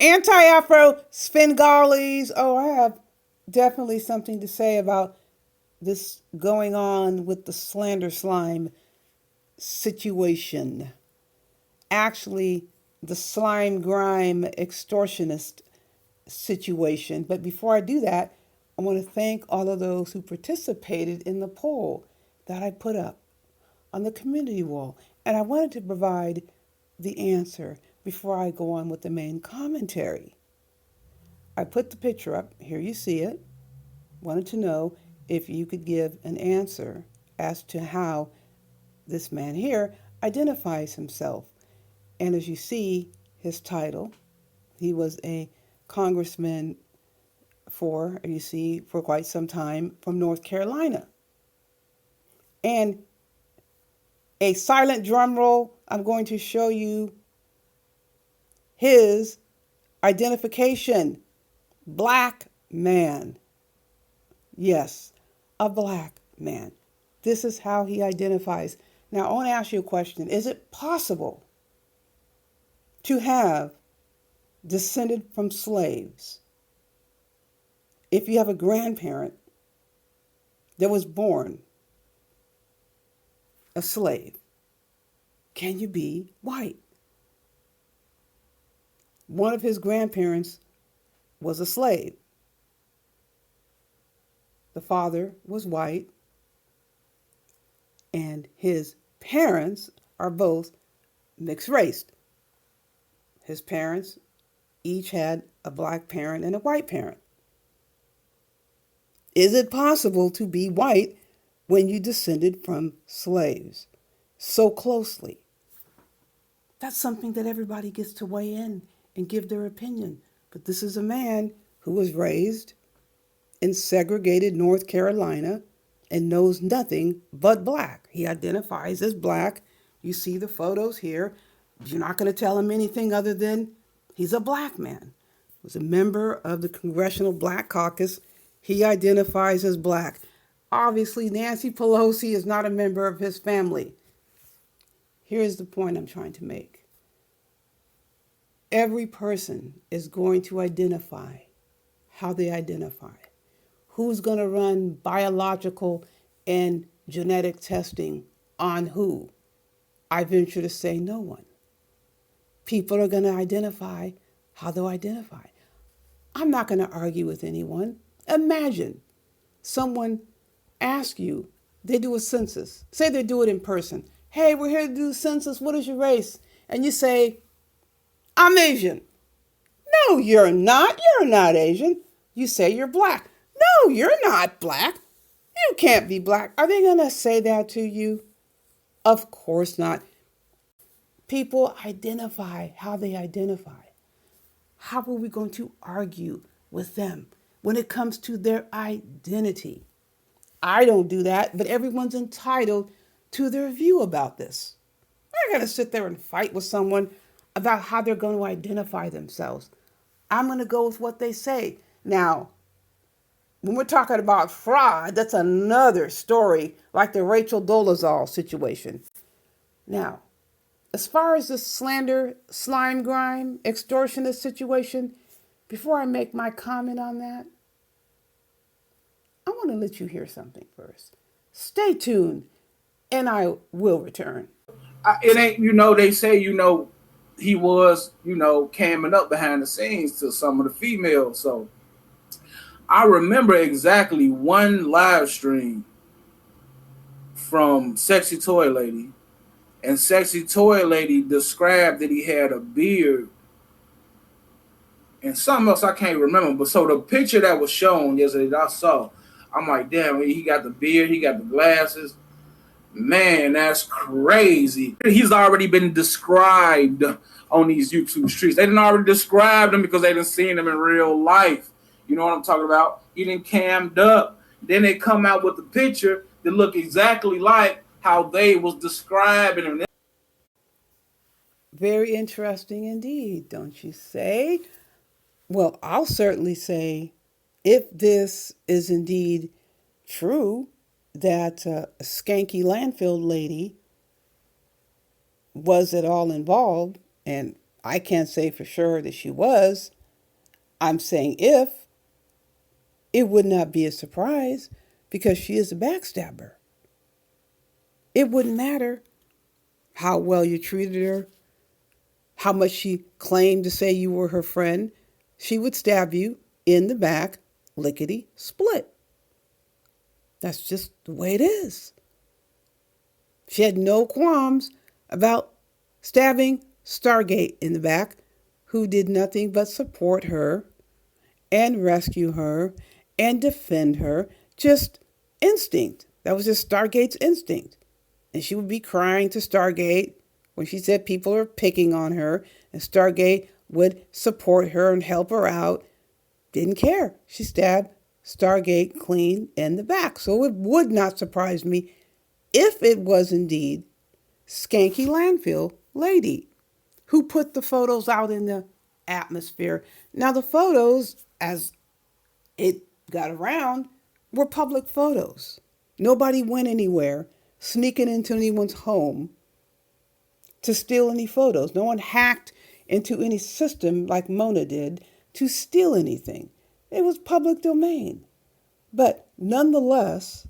Anti-Afro Svengalis. Oh, I have definitely something to say about this going on with the slander slime situation. Actually, the slime grime extortionist situation. But before I do that, I want to thank all of those who participated in the poll that I put up on the community wall. And I wanted to provide the answer before I go on with the main commentary. I put the picture up. Here you see it. Wanted to know if you could give an answer as to how this man here identifies himself. And as you see, his title, he was a congressman for quite some time from North Carolina. And a silent drum roll, I'm going to show you his identification. Black man. Yes, a black man. This is how he identifies. Now, I want to ask you a question. Is it possible to have descended from slaves if you have a grandparent that was born a slave? Can you be white? One of his grandparents was a slave. The father was white, and his parents are both mixed race. His parents each had a black parent and a white parent. Is it possible to be white when you descended from slaves so closely? That's something that everybody gets to weigh in and give their opinion. But this is a man who was raised in segregated North Carolina and knows nothing but black. He identifies as black. You see the photos here. You're not going to tell him anything other than he's a black man. He was a member of the Congressional Black Caucus. He identifies as black. Obviously, Nancy Pelosi is not a member of his family. Here's the point I'm trying to make. Every person is going to identify how they identify. Who's going to run biological and genetic testing on who? I venture to say no one. People are going to identify how they'll identify. I'm not going to argue with anyone. Imagine someone asks you, they do a census. Say they do it in person. Hey, we're here to do the census. What is your race? And you say, I'm Asian. No, you're not. You're not Asian. You say you're black. No, you're not black. You can't be black. Are they going to say that to you? Of course not. People identify how they identify. How are we going to argue with them when it comes to their identity? I don't do that, but everyone's entitled to their view about this. I'm not going to sit there and fight with someone about how they're going to identify themselves. I'm going to go with what they say. Now, when we're talking about fraud, that's another story, like the Rachel Dolezal situation. Now, as far as the slander, slime grime, extortionist situation, before I make my comment on that, I want to let you hear something first. Stay tuned, and I will return. It ain't, they say, he was, camming up behind the scenes to some of the females. So I remember exactly one live stream from Sexy Toy Lady. And Sexy Toy Lady described that he had a beard and something else I can't remember. But so the picture that was shown yesterday that I saw, I'm like, damn, he got the beard, he got the glasses. Man, that's crazy. He's already been described on these YouTube streets. They didn't already describe him because they didn't seen him in real life. You know what I'm talking about? He didn't cammed up. Then they come out with the picture that look exactly like how they was describing him. Very interesting indeed, don't you say? Well, I'll certainly say if this is indeed true, that skanky landfill lady was at all involved, and I can't say for sure that she was. I'm saying if, it would not be a surprise because she is a backstabber. It wouldn't matter how well you treated her, how much she claimed to say you were her friend. She would stab you in the back, lickety split. That's just the way it is. She had no qualms about stabbing Stargate in the back, who did nothing but support her and rescue her and defend her. Just instinct. That was just Stargate's instinct. And she would be crying to Stargate when she said people are picking on her, and Stargate would support her and help her out. Didn't care. She stabbed Stargate clean in the back. So it would not surprise me if it was indeed Skanky Landfill Lady who put the photos out in the atmosphere. Now, the photos, as it got around, were public photos. Nobody went anywhere sneaking into anyone's home to steal any photos. No one hacked into any system like Mona did to steal anything. It was public domain. But nonetheless,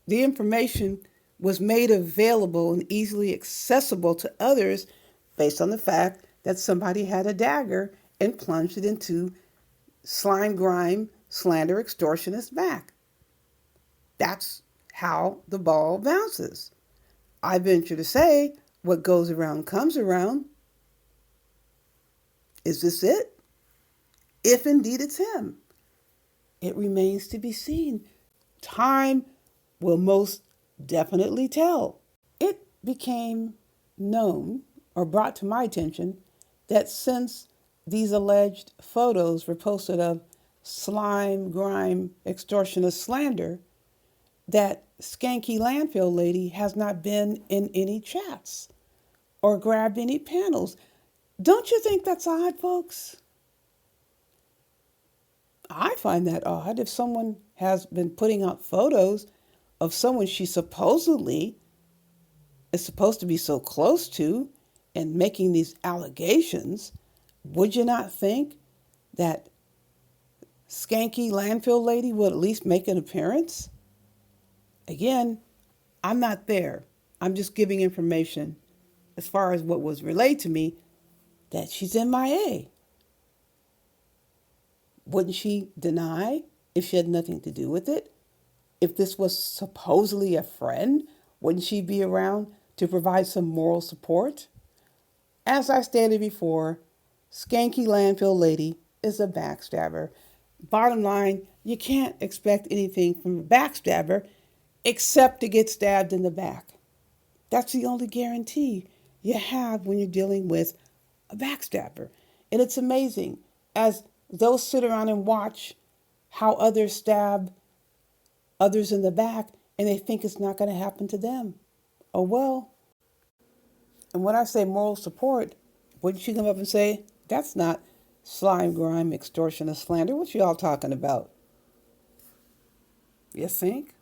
the information was made available and easily accessible to others based on the fact that somebody had a dagger and plunged it into Grime, Slander, Extortionist back. That's how the ball bounces. I venture to say, what goes around comes around. Is this it? If indeed it's him, it remains to be seen. Time will most definitely tell. It became known or brought to my attention that since these alleged photos were posted of Grime, Extortionist, Slander, that Skanky Landfill Lady has not been in any chats or grabbed any panels. Don't you think that's odd, folks? I find that odd. If someone has been putting out photos of someone she supposedly is supposed to be so close to and making these allegations, would you not think that Skanky Landfill Lady would at least make an appearance? Again, I'm not there. I'm just giving information as far as what was relayed to me that she's MIA. Wouldn't she deny if she had nothing to do with it? If this was supposedly a friend, wouldn't she be around to provide some moral support? As I stated before, Skanky Landfill Lady is a backstabber. Bottom line, you can't expect anything from a backstabber except to get stabbed in the back. That's the only guarantee you have when you're dealing with a backstabber. And it's amazing as those sit around and watch how others stab others in the back and they think it's not going to happen to them. Oh, well. And when I say moral support, wouldn't you come up and say, that's not grime, extortion, and slander? What y'all talking about? You think?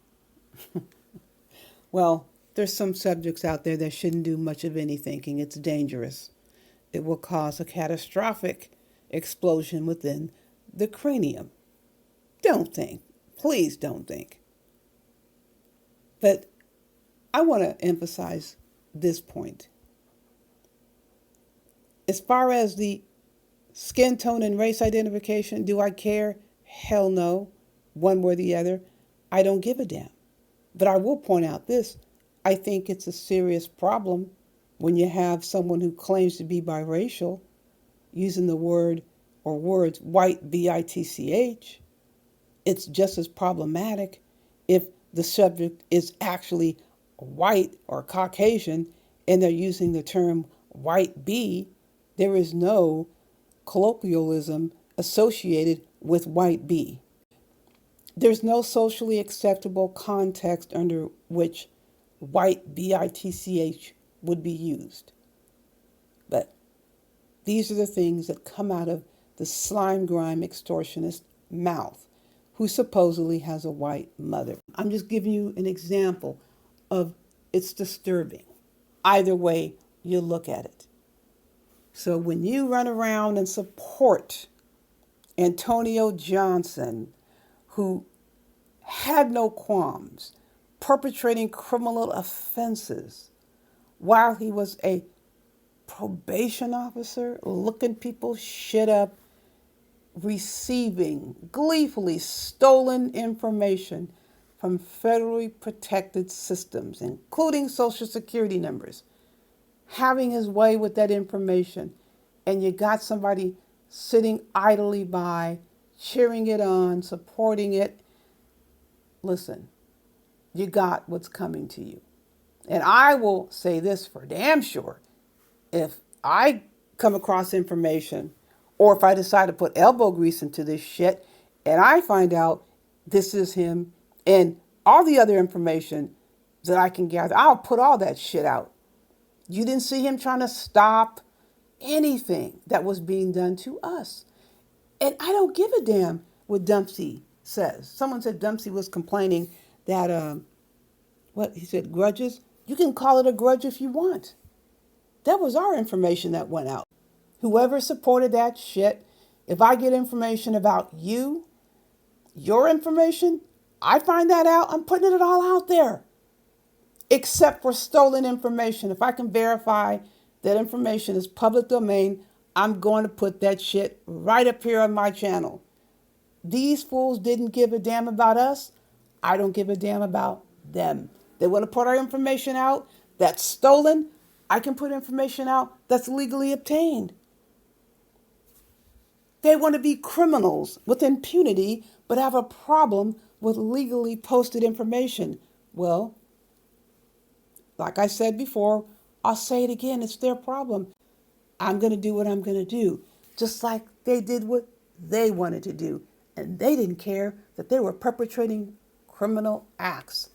Well, there's some subjects out there that shouldn't do much of any thinking. It's dangerous. It will cause a catastrophic explosion within the cranium. Don't think. Please don't think. But I want to emphasize this point. As far as the skin tone and race identification, do I care? Hell no. One way or the other. I don't give a damn. But I will point out this. I think it's a serious problem when you have someone who claims to be biracial using the word or words white, B-I-T-C-H. It's just as problematic if the subject is actually white or Caucasian and they're using the term white B. There is no colloquialism associated with white B. There's no socially acceptable context under which white B-I-T-C-H would be used. But these are the things that come out of the grime, extortionist mouth, who supposedly has a white mother. I'm just giving you an example of it's disturbing. Either way you look at it. So when you run around and support Antonio Johnson, who had no qualms perpetrating criminal offenses while he was a probation officer, looking people's shit up, receiving gleefully stolen information from federally protected systems, including Social Security numbers, having his way with that information, and you got somebody sitting idly by, cheering it on, supporting it. Listen, you got what's coming to you. And I will say this for damn sure. If I come across information or if I decide to put elbow grease into this shit and I find out this is him and all the other information that I can gather, I'll put all that shit out. You didn't see him trying to stop anything that was being done to us. And I don't give a damn what Dempsey says. Someone said Dempsey was complaining that, what he said, grudges. You can call it a grudge if you want. That was our information that went out. Whoever supported that shit, if I get information about you, your information, I find that out, I'm putting it all out there. Except for stolen information. If I can verify that information is public domain, I'm going to put that shit right up here on my channel. These fools didn't give a damn about us. I don't give a damn about them. They want to put our information out that's stolen. I can put information out that's legally obtained. They want to be criminals with impunity, but have a problem with legally posted information. Well, like I said before, I'll say it again, it's their problem. I'm going to do what I'm going to do, just like they did what they wanted to do. And they didn't care that they were perpetrating criminal acts.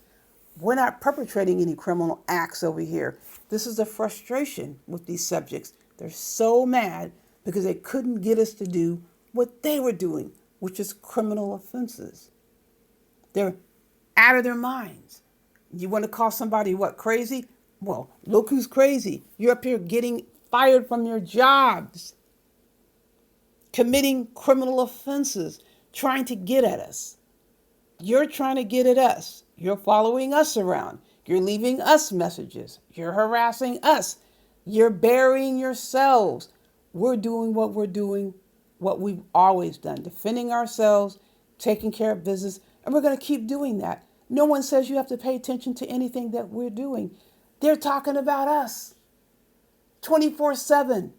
We're not perpetrating any criminal acts over here. This is a frustration with these subjects. They're so mad because they couldn't get us to do what they were doing, which is criminal offenses. They're out of their minds. You want to call somebody what, crazy? Well, look who's crazy. You're up here getting fired from your jobs, committing criminal offenses, trying to get at us. You're trying to get at us. You're following us around. You're leaving us messages. You're harassing us. You're burying yourselves. We're doing what we're doing, what we've always done, defending ourselves, taking care of business, and we're going to keep doing that. No one says you have to pay attention to anything that we're doing. They're talking about us 24/7.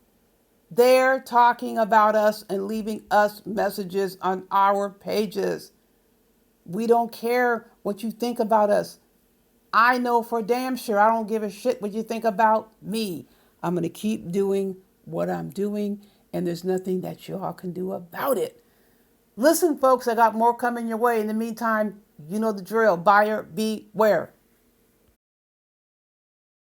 They're talking about us and leaving us messages on our pages. We don't care what you think about us. I know for damn sure I don't give a shit what you think about me. I'm going to keep doing what I'm doing, and there's nothing that y'all can do about it. Listen, folks, I got more coming your way. In the meantime, you know the drill. Buyer beware.